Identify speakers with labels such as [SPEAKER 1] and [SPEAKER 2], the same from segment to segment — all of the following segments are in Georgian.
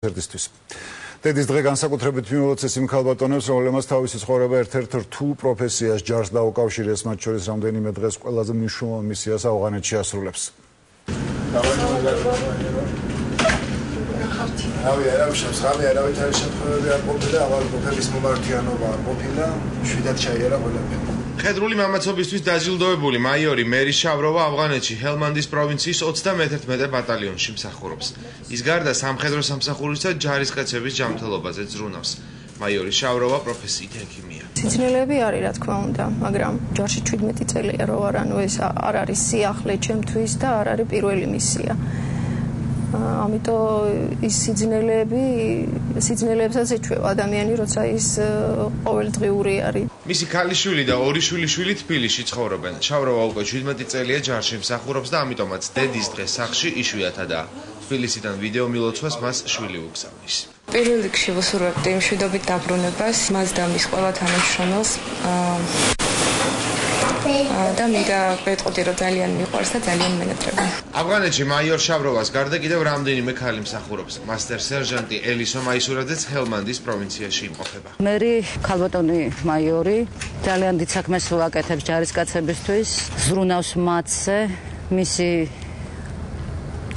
[SPEAKER 1] ერთისთვის. დედის დღე განსაკუთრებით მიმოუწეს იმ ქალბატონებს, რომლებმაც თავისი ცხოვრება ერთ-ერთ რთულ პროფესიას ჯარს დაუკავშირეს, მათ შორის რამდენიმე დღეს ყველაზე მნიშვნელოვან მისიას ავღანეთში ასრულებს.
[SPEAKER 2] Ხედრული მამაცობისთვის დაჯილდოებული მაიორი მერი შავროვა ავღანეთში ჰელმანდის პროვინციის 31 ბატალიონში მსახურობს. ის გარდა სამხედრო სამსახურისა ჯარისკაცების ჯანმრთელობაზე ზრუნავს. მაიორი შავროვა პროფესიით ექიმია.
[SPEAKER 3] სიცნელები არის, რა თქმა უნდა, მაგრამ ჯარში 17 წელია რო ვარ, ანუ ეს არ არის სიახლე ჩემთვის და არ არის პირველი მისია. ამიტომ ის სიძნელებსაც ეჩვევა ადამიანი, როცა ის ყოველდღიური არის.
[SPEAKER 2] მისი ქალიშვილი და ორი შვილიშვილი თბილისში ცხოვრობენ. შავროვა უკვე 17 წელია ჯარში მსახურობს და ამიტომაც დედის დღე სახლში იშვიათადაა. თბილისიდან ვიდეო milocvas მას შვილი უგზავნის.
[SPEAKER 4] პირველ რიგში ვუსურვებდი მშვიდობით დაბრუნებას, მას და მის ყველა თანამშრომელს. და მინდა ვეტყოდი, რომ ძალიან მიყვარს და ძალიან მენატრები.
[SPEAKER 2] ავღანეთში მაიორ შავროვას გარდა კიდევ რამდენიმე ქალი მსახურობს. მასტერ სერჟანტი ელისო მაისურაძეც ჰელმანდის პროვინციაში იმყოფება.
[SPEAKER 5] მერი ქალბატონი მაიორი ძალიან დიდ საქმეს ვაკეთებს ჯარისკაცებისთვის, ზრუნავს მათზე, მისი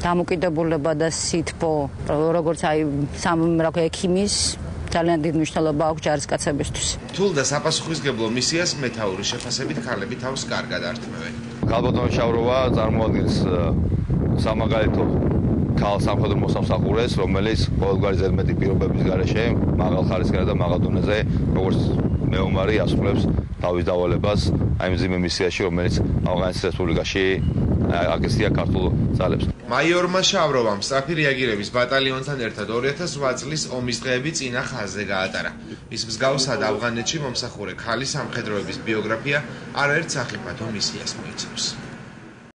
[SPEAKER 5] დამოკიდებულება და სითბო, როგორც ექიმის ძალიან დიდი მნიშვნელობა აქვს ჯარისკაცებისთვის.
[SPEAKER 2] თულ და საპასუხისმგებლო მისიას მეთაური შეფასებით ქალები თავს კარგად ართმევენ.
[SPEAKER 6] ქალბატონი შავროვა წარმოადგენს სამაგალითო ქალ სამხედრო მოსამსახურეს, რომელიც ყოველგვარი ზედმეტი პირობების გარეშე მაღალ ხარისხიან და მაღალ დონეზე როგორც მეომარი ასრულებს თავის დავალებას აი მძიმე მისიაში, რომელიც ავღანეთის რესპუბლიკაში აგესტია ქართულ ძალებს.
[SPEAKER 2] მაიორმა შავროვამ სწრაფი რეაგირების ბატალიონთან ერთად 2008 წლის ომის დღეები წინა ხაზზე გაატარა. ის მსგავსად ავღანეთში მომსახურე ქალის სამხედროების ბიოგრაფია არაერთ სახიფათო მისიას მოიცავს.